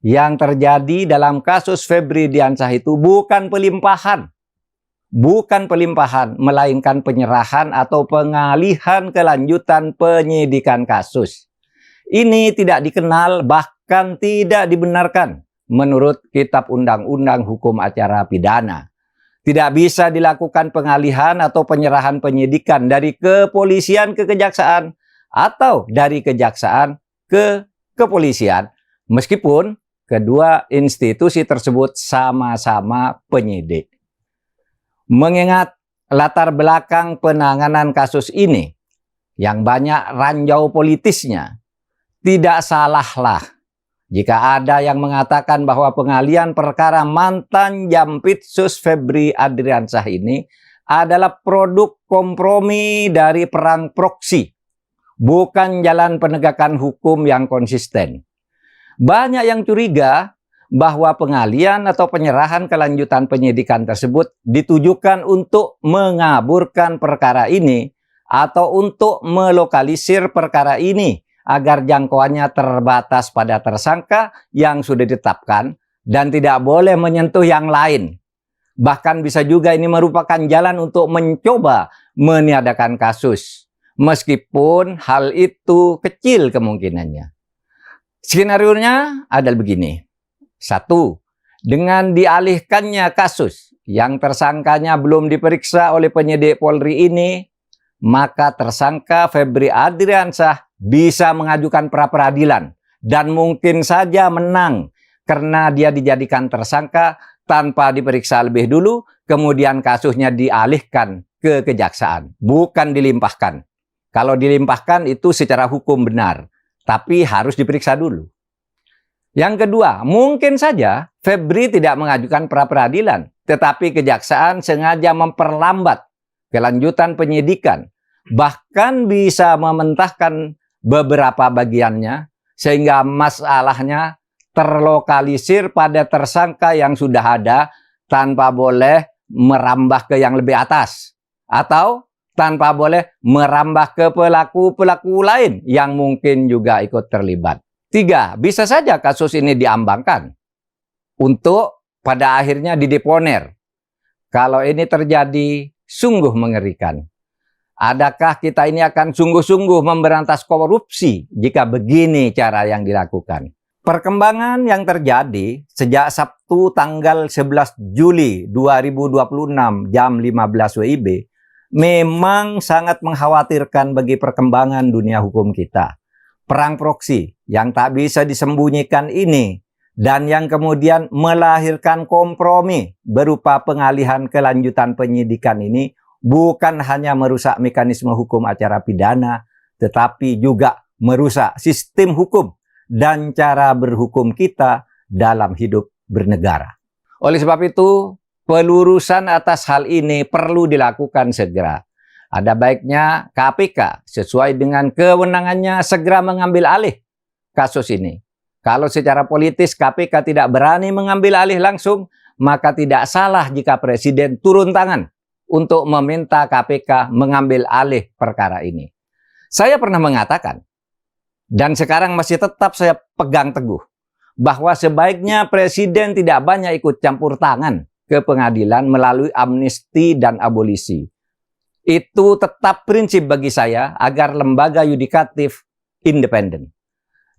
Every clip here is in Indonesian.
Yang terjadi dalam kasus Febri Diansyah itu bukan pelimpahan. Bukan pelimpahan, melainkan penyerahan atau pengalihan kelanjutan penyidikan kasus. Ini tidak dikenal, bahkan tidak dibenarkan menurut Kitab Undang-Undang Hukum Acara Pidana. Tidak bisa dilakukan pengalihan atau penyerahan penyidikan dari kepolisian ke kejaksaan atau dari kejaksaan ke kepolisian, meskipun kedua institusi tersebut sama-sama penyidik. Mengingat latar belakang penanganan kasus ini yang banyak ranjau politisnya, tidak salahlah jika ada yang mengatakan bahwa pengalihan perkara mantan Jampitsus Febri Adriansyah ini adalah produk kompromi dari perang proksi, bukan jalan penegakan hukum yang konsisten. Banyak yang curiga bahwa pengalihan atau penyerahan kelanjutan penyidikan tersebut ditujukan untuk mengaburkan perkara ini atau untuk melokalisir perkara ini agar jangkauannya terbatas pada tersangka yang sudah ditetapkan dan tidak boleh menyentuh yang lain. Bahkan bisa juga ini merupakan jalan untuk mencoba meniadakan kasus, meskipun hal itu kecil kemungkinannya. Skenarionya adalah begini. 1. Dengan dialihkannya kasus yang tersangkanya belum diperiksa oleh penyidik Polri ini, maka tersangka Febri Adriansyah bisa mengajukan pra-peradilan dan mungkin saja menang karena dia dijadikan tersangka tanpa diperiksa lebih dulu, kemudian kasusnya dialihkan ke kejaksaan, bukan dilimpahkan. Kalau dilimpahkan itu secara hukum benar, tapi harus diperiksa dulu. Yang kedua, mungkin saja Febri tidak mengajukan pra-peradilan, tetapi kejaksaan sengaja memperlambat kelanjutan penyidikan, bahkan bisa mementahkan beberapa bagiannya, sehingga masalahnya terlokalisir pada tersangka yang sudah ada tanpa boleh merambah ke yang lebih atas, atau tanpa boleh merambah ke pelaku-pelaku lain yang mungkin juga ikut terlibat. 3. Bisa saja kasus ini diambangkan untuk pada akhirnya dideponer. Kalau ini terjadi, sungguh mengerikan. Adakah kita ini akan sungguh-sungguh memberantas korupsi jika begini cara yang dilakukan? Perkembangan yang terjadi sejak Sabtu tanggal 11 Juli 2026 jam 15 WIB memang sangat mengkhawatirkan bagi perkembangan dunia hukum kita. Perang proksi yang tak bisa disembunyikan ini dan yang kemudian melahirkan kompromi berupa pengalihan kelanjutan penyidikan ini bukan hanya merusak mekanisme hukum acara pidana, tetapi juga merusak sistem hukum dan cara berhukum kita dalam hidup bernegara. Oleh sebab itu, pelurusan atas hal ini perlu dilakukan segera. Ada baiknya KPK sesuai dengan kewenangannya segera mengambil alih kasus ini. Kalau secara politis KPK tidak berani mengambil alih langsung, maka tidak salah jika Presiden turun tangan untuk meminta KPK mengambil alih perkara ini. Saya pernah mengatakan, dan sekarang masih tetap saya pegang teguh, bahwa sebaiknya Presiden tidak banyak ikut campur tangan ke pengadilan melalui amnesti dan abolisi. Itu tetap prinsip bagi saya agar lembaga yudikatif independen.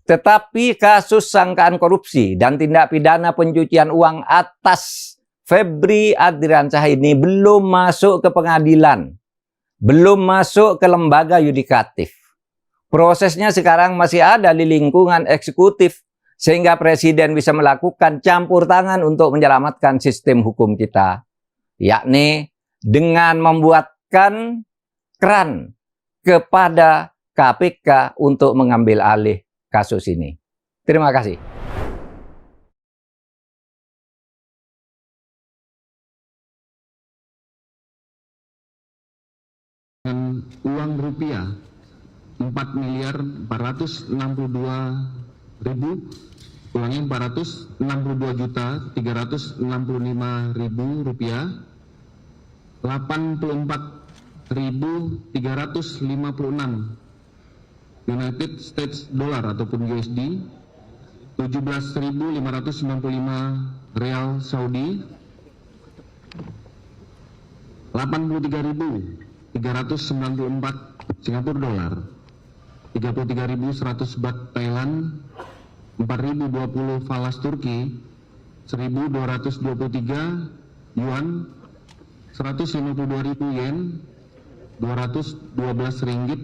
Tetapi kasus sangkaan korupsi dan tindak pidana pencucian uang atas Febri Adriansyah ini belum masuk ke pengadilan, belum masuk ke lembaga yudikatif. Prosesnya sekarang masih ada di lingkungan eksekutif, sehingga Presiden bisa melakukan campur tangan untuk menyelamatkan sistem hukum kita, yakni dengan membuatkan keran kepada KPK untuk mengambil alih kasus ini. Terima kasih. Uang rupiah 4.462.000, ulangi 462.365.000 rupiah, 84.356 United States Dollar ataupun USD, 17.595 real Saudi, 83.394 Singapura dolar, 33.100 baht Thailand, 4.020 falas Turki, 1.223 yuan, 152.000 yen, 212 ringgit,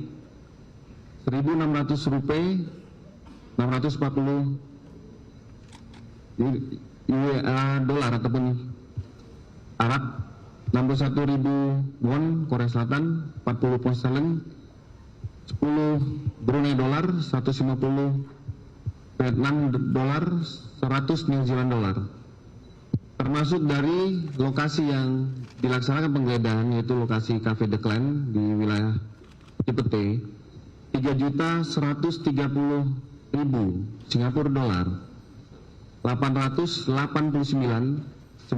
1.600 rupiah, 640 dolar ataupun Arab, 61.000 won Korea Selatan, 40 pound sterling, 10 Brunei dolar, 150 Vietnam dolar, 100 New Zealand dolar. Termasuk dari lokasi yang dilaksanakan penggeledahan, yaitu lokasi Cafe The Clan di wilayah Cipete, 3.130.000 Singapura dolar, 889.965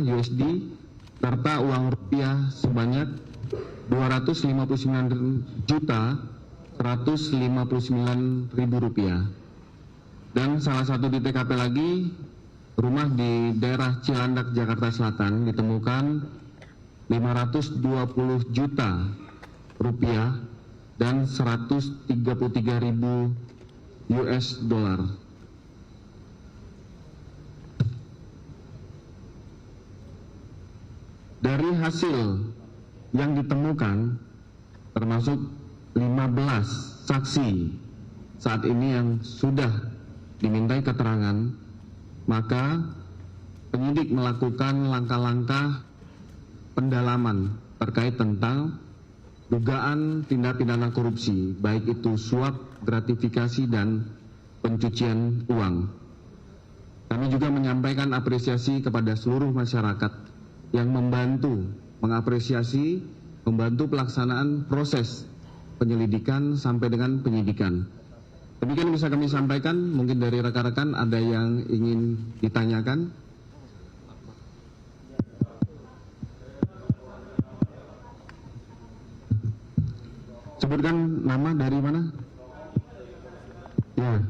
USD, serta uang rupiah sebanyak 259.159.000 rupiah. Dan salah satu di TKP lagi, rumah di daerah Cilandak, Jakarta Selatan, ditemukan 520 juta rupiah dan 133.000 US dollar. Dari hasil yang ditemukan, termasuk 15 saksi saat ini yang sudah dimintai keterangan, maka penyidik melakukan langkah-langkah pendalaman terkait tentang dugaan tindak pidana korupsi, baik itu suap, gratifikasi, dan pencucian uang. Kami juga menyampaikan apresiasi kepada seluruh masyarakat yang mengapresiasi, membantu pelaksanaan proses penyelidikan sampai dengan penyidikan. Demikian bisa kami sampaikan. Mungkin dari rekan-rekan ada yang ingin ditanyakan. Sebutkan nama, dari mana? Ya.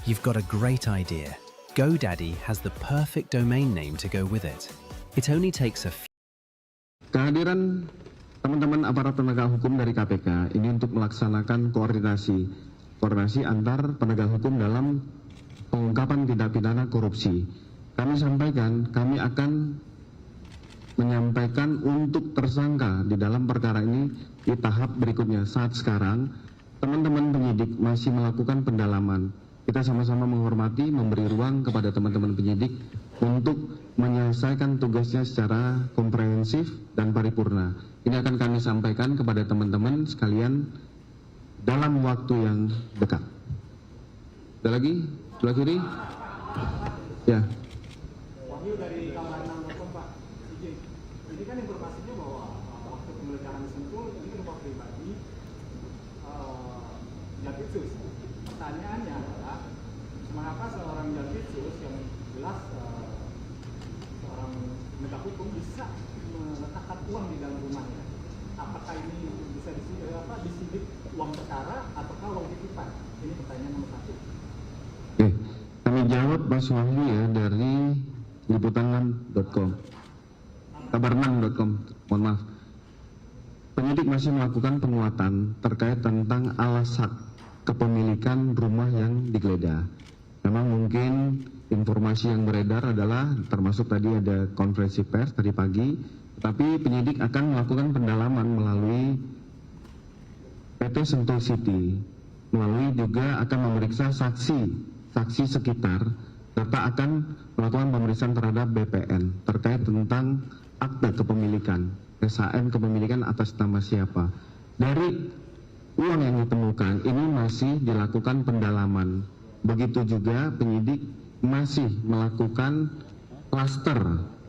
You've got a great idea. GoDaddy has the perfect domain name to go with it. It only takes a few. Kehadiran teman-teman aparat penegak hukum dari KPK ini untuk melaksanakan koordinasi antar penegak hukum dalam pengungkapan tindak pidana korupsi. Kami sampaikan, kami akan menyampaikan untuk tersangka di dalam perkara ini di tahap berikutnya. Saat sekarang, teman-teman penyidik masih melakukan pendalaman. Kita sama-sama menghormati, memberi ruang kepada teman-teman penyidik untuk menyelesaikan tugasnya secara komprehensif dan paripurna. Ini akan kami sampaikan kepada teman-teman sekalian dalam waktu yang dekat. Ada lagi? Sebelah kiri? Ya. Wahyu dari kamar 6.com, Pak. Izin. Ini kan informasinya bahwa waktu penggeledahan Sentul ini rumah pribadi Jampitsus. Pertanyaannya adalah, mengapa seorang Jampitsus yang jelas seorang penegak hukum bisa meletakkan uang di dalam rumahnya? Apakah ini bisa disidik uang perkara ataukah uang titipan? Ini pertanyaan nomor 1. Oke, kami jawab Mas Wahyu ya dari liputan6.com, kabar6.com, mohon maaf. Penyidik masih melakukan penguatan terkait tentang alasan kepemilikan rumah yang digeledah. Memang mungkin informasi yang beredar adalah termasuk tadi ada konferensi pers tadi pagi, tapi penyidik akan melakukan pendalaman melalui PT Sentul City, melalui juga akan memeriksa saksi sekitar, serta akan melakukan pemeriksaan terhadap BPN terkait tentang akte kepemilikan, SHM kepemilikan atas nama siapa. Dari uang yang ditemukan ini masih dilakukan pendalaman Begitu juga penyidik masih melakukan klaster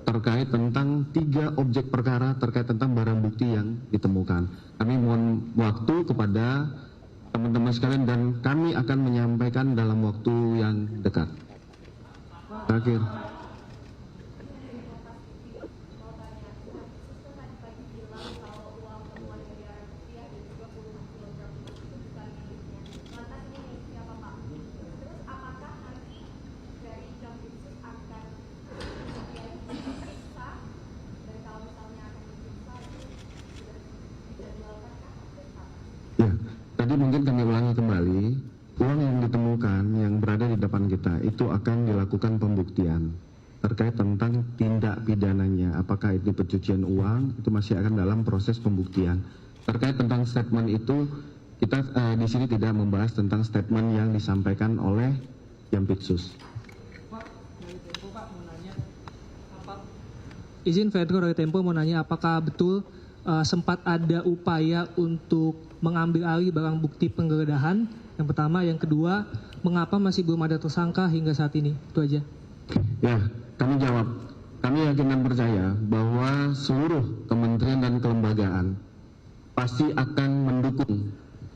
terkait tentang 3 objek perkara terkait tentang barang bukti yang ditemukan. Kami mohon waktu kepada teman-teman sekalian dan kami akan menyampaikan dalam waktu yang dekat. Terakhir. Ya, tadi mungkin kami ulangi kembali, uang yang ditemukan yang berada di depan kita itu akan dilakukan pembuktian terkait tentang tindak pidananya, apakah itu pencucian uang, itu masih akan dalam proses pembuktian. Terkait tentang statement itu, kita di sini tidak membahas tentang statement yang disampaikan oleh Jampitsus. Pak, dari Tempo Pak mau nanya, izin Fedro dari Tempo mau nanya apakah betul sempat ada upaya untuk mengambil alih barang bukti penggeledahan? Yang pertama, yang kedua, mengapa masih belum ada tersangka hingga saat ini? Itu aja. Ya, kami jawab. Kami yakin dan percaya bahwa seluruh kementerian dan kelembagaan pasti akan mendukung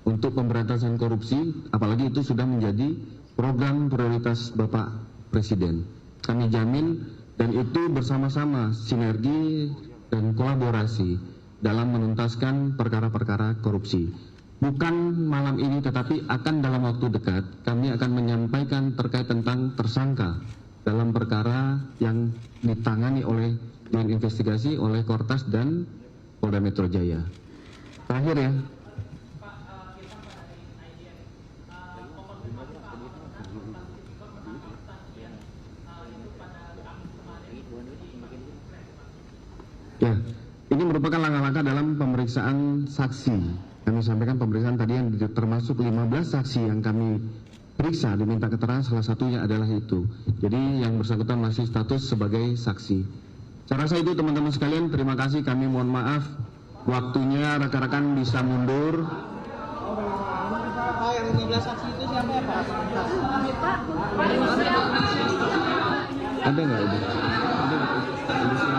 untuk pemberantasan korupsi, apalagi itu sudah menjadi program prioritas Bapak Presiden. Kami jamin dan itu bersama-sama sinergi dan kolaborasi dalam menuntaskan perkara-perkara korupsi. Bukan malam ini tetapi akan dalam waktu dekat kami akan menyampaikan terkait tentang tersangka dalam perkara yang ditangani oleh Dirjen Investigasi oleh Kortas dan Polda Metro Jaya. Terakhir ya. Ya, ini merupakan langkah-langkah dalam pemeriksaan saksi. Kami sampaikan pemeriksaan tadi yang termasuk 15 saksi yang kami periksa diminta keterangan, salah satunya adalah itu. Jadi yang bersangkutan masih status sebagai saksi. Saya rasa itu teman-teman sekalian, terima kasih, kami mohon maaf waktunya rekan-rekan bisa mundur. Pak, yang 15 saksi itu siapa ya Pak? Ada nggak ini? Ada nggak?